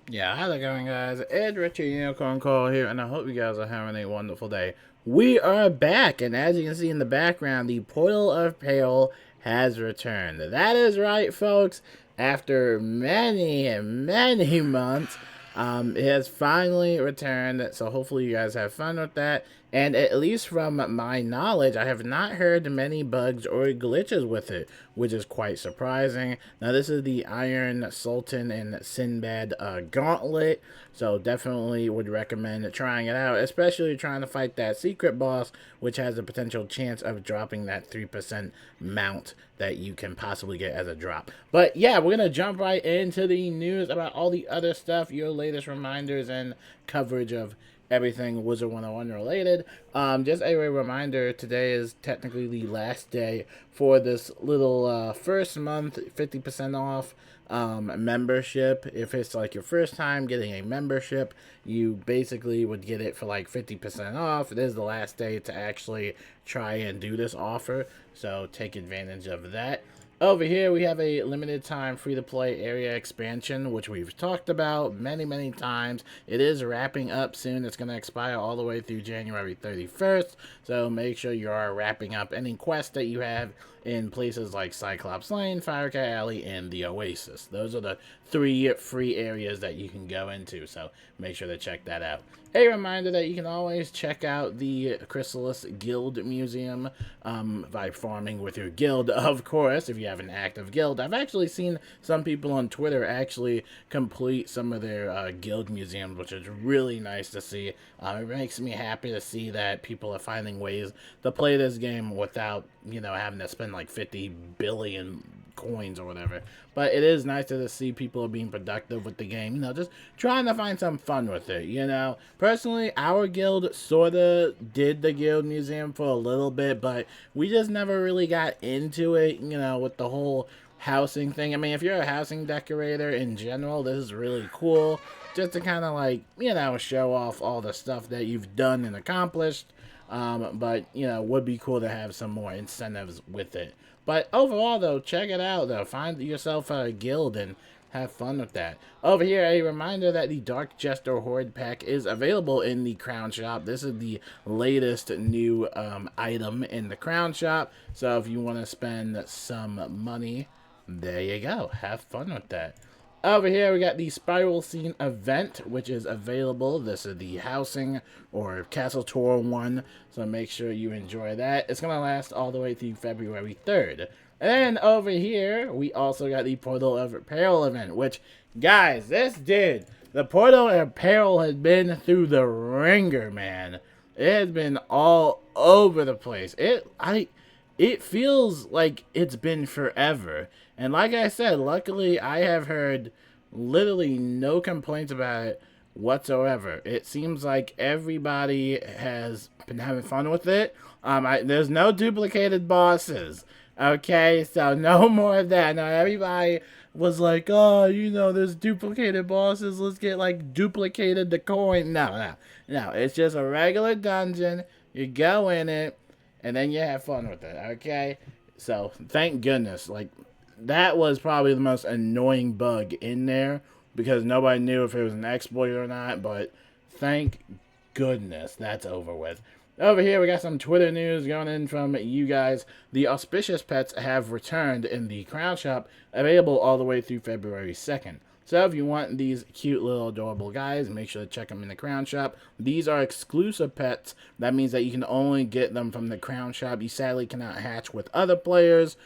Yeah, how's it going, guys? Ed Richard Unicorn Call here, and I hope you guys are having a wonderful day. We are back, and as you can see in the background, the Portal of Peril has returned. That is right, folks. After many and many months, it has finally returned. So hopefully you guys have fun with that. And at least from my knowledge, I have not heard many bugs or glitches with it, which is quite surprising. Now, this is the Iron Sultan and Sinbad Gauntlet, so definitely would recommend trying it out, especially trying to fight that secret boss, which has a potential chance of dropping that 3% mount that you can possibly get as a drop. But yeah, we're going to jump right into the news about all the other stuff, your latest reminders and coverage of everything Wizard101 related. Just a reminder, today is technically the last day for this little first month 50% off membership. If it's like your first time getting a membership, you basically would get it for like 50% off. It is the last day to actually try and do this offer, so take advantage of that. Over here, we have a limited time free-to-play area expansion, which we've talked about many times. It is wrapping up soon. It's going to expire all the way through January 31st, so make sure you are wrapping up any quests that you have in places like Cyclops Lane, Firecat Alley, and the Oasis. Those are the 3 free areas that you can go into, so make sure to check that out. A reminder that you can always check out the Chrysalis Guild Museum by farming with your guild, of course, if you have an active guild. I've actually seen some people on Twitter actually complete some of their guild museums, which is really nice to see. It makes me happy to see that people are finding ways to play this game without, having to spend like 50 billion coins or whatever. But it is nice to see people are being productive with the game, just trying to find some fun with it. Personally, our guild sorta did the guild museum for a little bit, but we just never really got into it, with the whole housing thing. I mean, if you're a housing decorator in general, this is really cool, just to kind of like, show off all the stuff that you've done and accomplished. But would be cool to have some more incentives with it. But overall, though, check it out, though. Find yourself a guild and have fun with that. Over here, a reminder that the Dark Jester Horde pack is available in the Crown Shop. This is the latest new item in the Crown Shop. So if you want to spend some money, there you go. Have fun with that. Over here, we got the Spiral Scene event, which is available. This is the housing or castle tour one, so make sure you enjoy that. It's going to last all the way through February 3rd. And then over here, we also got the Portal of Peril event, which, guys, the Portal of Peril has been through the ringer, man. It has been all over the place. It feels like it's been forever. And like I said, luckily I have heard literally no complaints about it whatsoever. It seems like everybody has been having fun with it. There's no duplicated bosses. Okay, so no more of that. Now everybody was like, oh, there's duplicated bosses. Let's get like duplicated the coin. No. It's just a regular dungeon. You go in it, and then you have fun with it. Okay, so thank goodness. Like, that was probably the most annoying bug in there because nobody knew if it was an exploit or not, but thank goodness that's over with. Over here, we got some Twitter news going in from you guys. The auspicious pets have returned in the Crown Shop, available all the way through February 2nd. So if you want these cute little adorable guys, make sure to check them in the Crown Shop. These are exclusive pets. That means that you can only get them from the Crown Shop. You sadly cannot hatch with other players.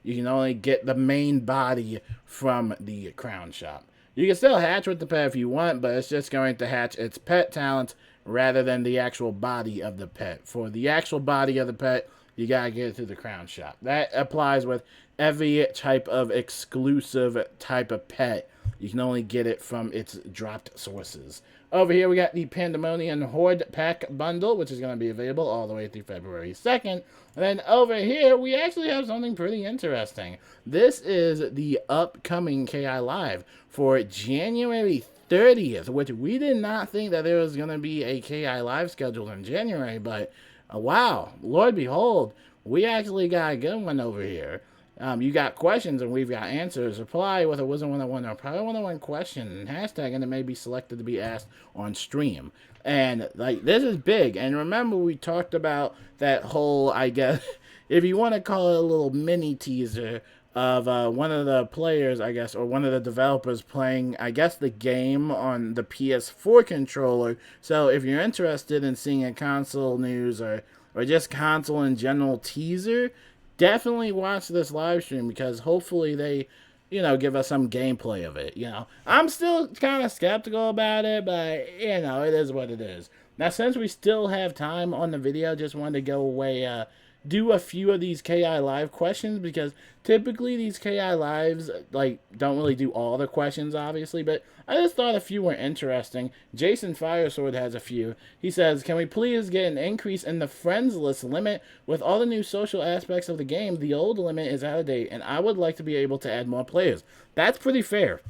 You can only get the main body from the Crown Shop. You can still hatch with the pet if you want, but it's just going to hatch its pet talents rather than the actual body of the pet. For the actual body of the pet, you gotta get it through the Crown Shop. That applies with every type of exclusive type of pet. You can only get it from its dropped sources. Over here, we got the Pandemonium Horde Pack Bundle, which is going to be available all the way through February 2nd. And then over here, we actually have something pretty interesting. This is the upcoming KI Live for January 30th, which we did not think that there was going to be a KI Live scheduled in January, but wow, Lord behold, we actually got a good one over here. You got questions and we've got answers. Reply with a Wizard101 or Probably101 question and hashtag, and it may be selected to be asked on stream. And like this is big. And remember, we talked about that whole, I guess, if you want to call it a little mini teaser of one of the players, I guess, or one of the developers playing, I guess, the game on the PS4 controller. So if you're interested in seeing a console news or just console in general teaser, definitely watch this live stream because hopefully they, give us some gameplay of it. I'm still kind of skeptical about it, but it is what it is. Now, since we still have time on the video, just wanted to go away, do a few of these KI live questions because typically these KI lives don't really do all the questions, obviously, but I just thought a few were interesting. Jason Firesword has a few. He says, "Can we please get an increase in the friends list limit? With all the new social aspects of the game, the old limit is out of date, and I would like to be able to add more players." That's pretty fair.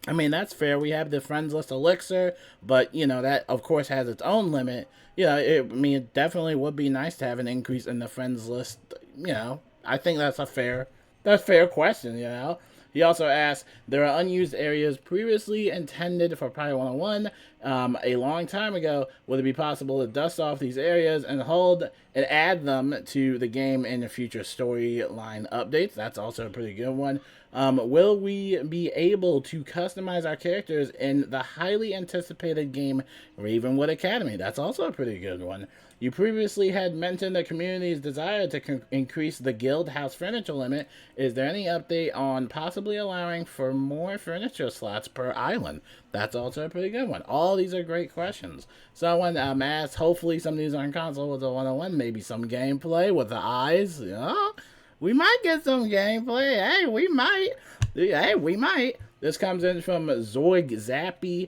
I mean, that's fair. We have the friends list elixir, but, that, of course, has its own limit. It definitely would be nice to have an increase in the friends list. I think that's a fair question. He also asked, there are unused areas previously intended for Probably101 a long time ago. Would it be possible to dust off these areas and add them to the game in the future storyline updates? That's also a pretty good one. Will we be able to customize our characters in the highly anticipated game Ravenwood Academy? That's also a pretty good one. You previously had mentioned the community's desire to increase the guild house furniture limit. Is there any update on possibly allowing for more furniture slots per island? That's also a pretty good one. All these are great questions. Someone asked, hopefully some news on console with the 101, maybe some gameplay with the eyes. We might get some gameplay. Hey, we might. This comes in from Zoig Zappy.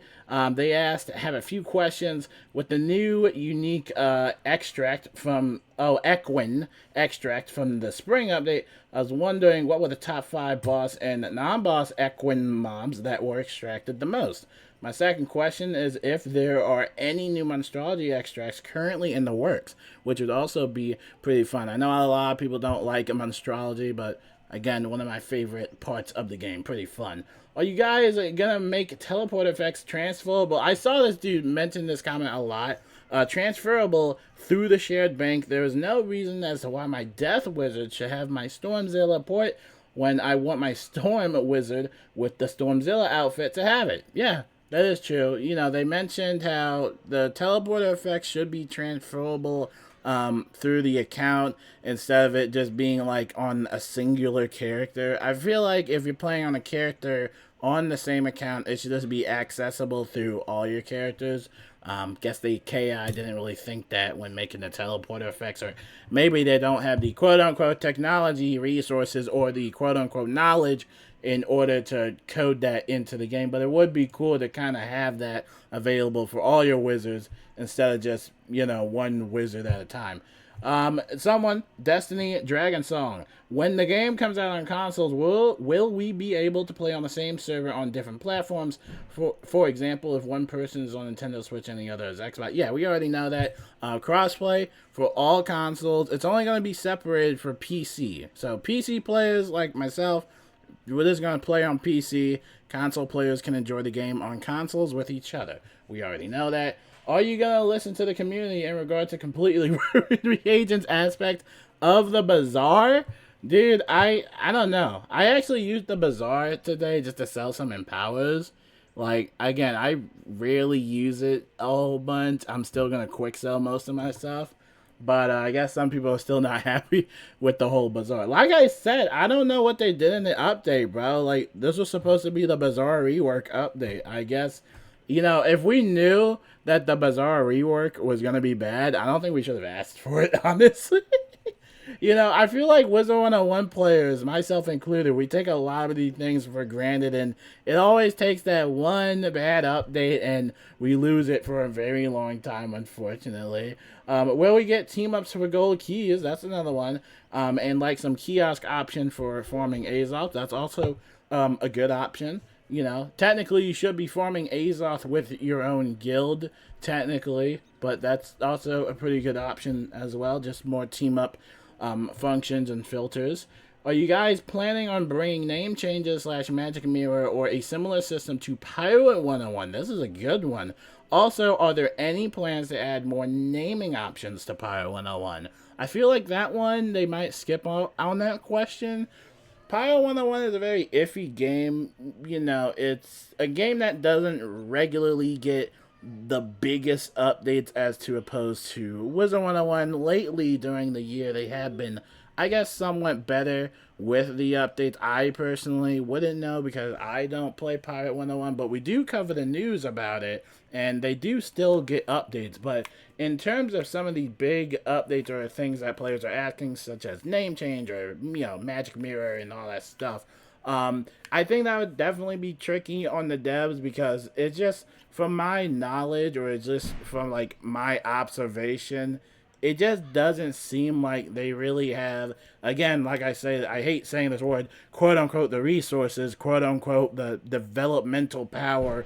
They asked, have a few questions with the new unique extract from Equine extract from the spring update. I was wondering what were the top 5 boss and non-boss Equine mobs that were extracted the most. My second question is if there are any new monstrology extracts currently in the works, which would also be pretty fun. I know a lot of people don't like monstrology, but again, one of my favorite parts of the game. Pretty fun. Are you guys gonna make teleport effects transferable? I saw this dude mention this comment a lot. Transferable through the shared bank. There is no reason as to why my Death Wizard should have my Stormzilla port when I want my Storm Wizard with the Stormzilla outfit to have it. Yeah, that is true. They mentioned how the teleporter effect should be transferable through the account instead of it just being on a singular character. I feel like if you're playing on a character on the same account, it should just be accessible through all your characters. Guess the KI didn't really think that when making the teleporter effects, or maybe they don't have the quote-unquote technology resources or the quote-unquote knowledge in order to code that into the game. But it would be cool to kind of have that available for all your wizards instead of just, one wizard at a time. Destiny Dragon Song. When the game comes out on consoles, will we be able to play on the same server on different platforms? For example, if one person is on Nintendo Switch and the other is Xbox. Yeah, we already know that. Crossplay for all consoles. It's only going to be separated for PC. So PC players like myself, we're just going to play on PC. Console players can enjoy the game on consoles with each other. We already know that. Are you going to listen to the community in regard to completely reagents aspect of the bazaar? Dude, I don't know. I actually used the bazaar today just to sell some empowers. Again, I rarely use it a whole bunch. I'm still going to quick sell most of my stuff. But I guess some people are still not happy with the whole bazaar. Like I said, I don't know what they did in the update, bro. This was supposed to be the bazaar rework update. I guess, if we knew that the bazaar rework was going to be bad, I don't think we should have asked for it, honestly. I feel like Wizard101 players, myself included, we take a lot of these things for granted, and it always takes that one bad update, and we lose it for a very long time, unfortunately. Will we get team-ups for gold keys? That's another one. And some kiosk option for farming Azoth. That's also a good option. Technically you should be farming Azoth with your own guild, technically, but that's also a pretty good option as well. Just more team-up functions and filters. Are you guys planning on bringing name changes slash magic mirror or a similar system to Pirate 101? This is a good one. Also, are there any plans to add more naming options to Pirate 101? I feel like that one, they might skip on that question. Pyro 101 is a very iffy game. You know, it's a game that doesn't regularly get the biggest updates as to opposed to Wizard 101. Lately, during the year, they have been, I guess, somewhat better with the updates. I personally wouldn't know because I don't play Pirate 101, but we do cover the news about it, and they do still get updates. But in terms of some of the big updates or things that players are asking, such as name change or, magic mirror and all that stuff, I think that would definitely be tricky on the devs because it's just from my knowledge or it's just from like my observation, it just doesn't seem like they really have, again, like I say, I hate saying this word, quote unquote, the resources, quote unquote, the developmental power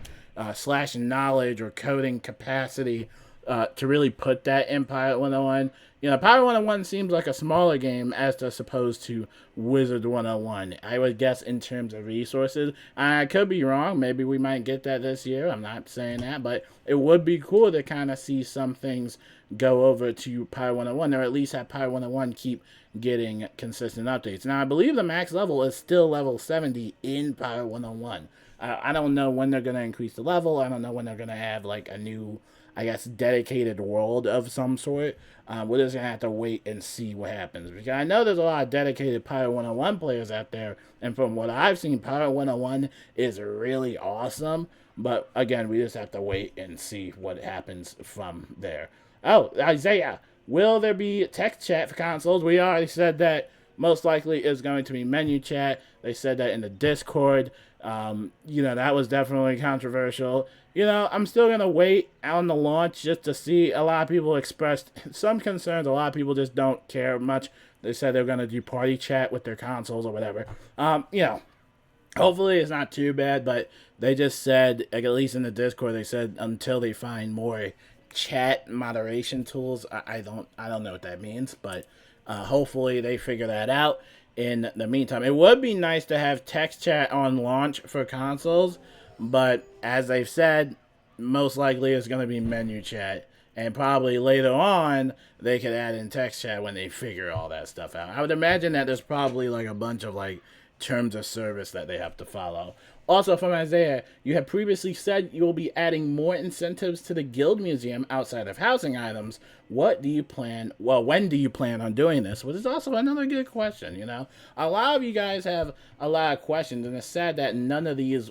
slash knowledge or coding capacity to really put that in Pirate 101. Pirate 101 seems like a smaller game as opposed to Wizard 101. I would guess in terms of resources. I could be wrong. Maybe we might get that this year. I'm not saying that, but it would be cool to kind of see some things go over to Pirate 101, or at least have Pirate 101 keep getting consistent updates. Now, I believe the max level is still level 70 in Pirate 101. I don't know when they're going to increase the level. I don't know when they're going to have like a new, I guess, dedicated world of some sort. We're just going to have to wait and see what happens. Because I know there's a lot of dedicated Pirate 101 players out there. And from what I've seen, Pirate 101 is really awesome. But again, we just have to wait and see what happens from there. Oh, Isaiah, will there be text chat for consoles? We already said that most likely is going to be menu chat. They said that in the Discord. That was definitely controversial. I'm still going to wait on the launch just to see. A lot of people expressed some concerns. A lot of people just don't care much. They said they're going to do party chat with their consoles or whatever. Hopefully it's not too bad, but they just said, like, at least in the Discord, they said until they find more chat moderation tools. I don't know what that means, but hopefully they figure that out. In the meantime, it would be nice to have text chat on launch for consoles, but as they've said, most likely it's going to be menu chat, and probably later on they could add in text chat when they figure all that stuff out. I would imagine that there's probably like a bunch of like terms of service that they have to follow. Also, from Isaiah, you have previously said you will be adding more incentives to the Guild Museum outside of housing items. When do you plan on doing this? Which is also another good question, A lot of you guys have a lot of questions, and it's sad that none of these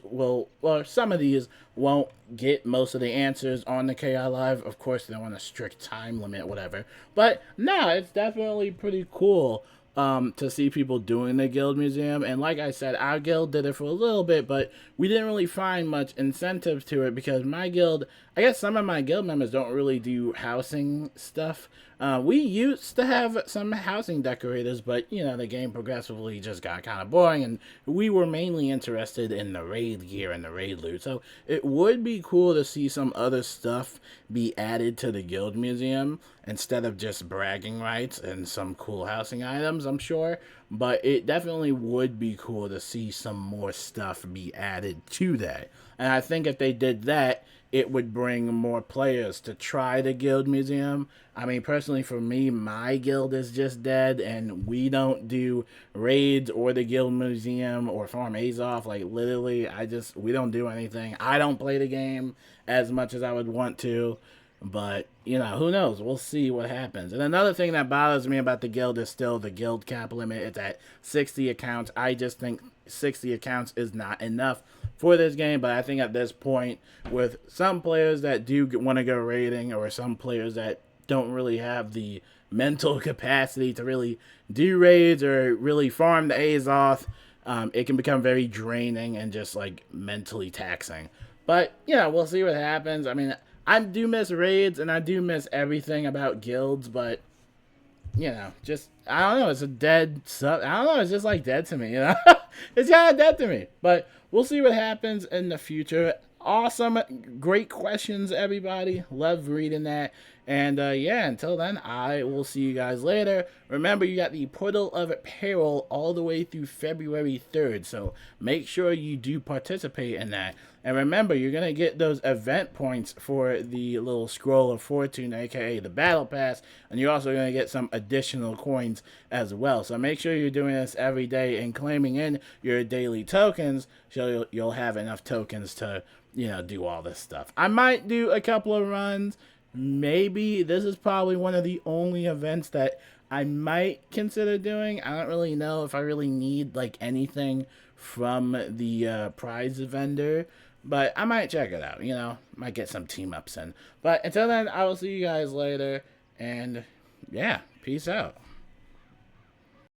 some of these won't get most of the answers on the KI Live. Of course, they want a strict time limit, whatever. But, no, it's definitely pretty cool to see people doing the Guild Museum. And like I said, our guild did it for a little bit, but we didn't really find much incentives to it because my guild, I guess some of my guild members don't really do housing stuff. We used to have some housing decorators, but, the game progressively just got kind of boring, and we were mainly interested in the raid gear and the raid loot. So it would be cool to see some other stuff be added to the Guild Museum instead of just bragging rights and some cool housing items, I'm sure. But it definitely would be cool to see some more stuff be added to that. And I think if they did that, it would bring more players to try the Guild Museum. I mean, personally, for me, my guild is just dead, and we don't do raids or the Guild Museum or Farm Azoth. Like, literally, we don't do anything. I don't play the game as much as I would want to, but, who knows? We'll see what happens. And another thing that bothers me about the guild is still the guild cap limit. It's at 60 accounts. I just think 60 accounts is not enough for this game, but I think at this point, with some players that do want to go raiding, or some players that don't really have the mental capacity to really do raids or really farm the Azoth, it can become very draining and just like mentally taxing. But we'll see what happens. I mean, I do miss raids and I do miss everything about guilds, but just, I don't know, it's a dead sub. I don't know, it's just like dead to me, It's kind of dead to me. But we'll see what happens in the future. awesome, great questions, everybody. Love reading that. And yeah, until then, I will see you guys later. Remember, you got the Portal of Peril all the way through February 3rd, so make sure you do participate in that. And remember, you're going to get those event points for the little Scroll of Fortune, aka the Battle Pass, and you're also going to get some additional coins as well. So make sure you're doing this every day and claiming in your daily tokens, so you'll have enough tokens to, do all this stuff. I might do a couple of runs. Maybe this is probably one of the only events that I might consider doing. I don't really know if I really need like anything from the prize vendor, but I might check it out. Might get some team ups in. But until then, I will see you guys later, and yeah, peace out.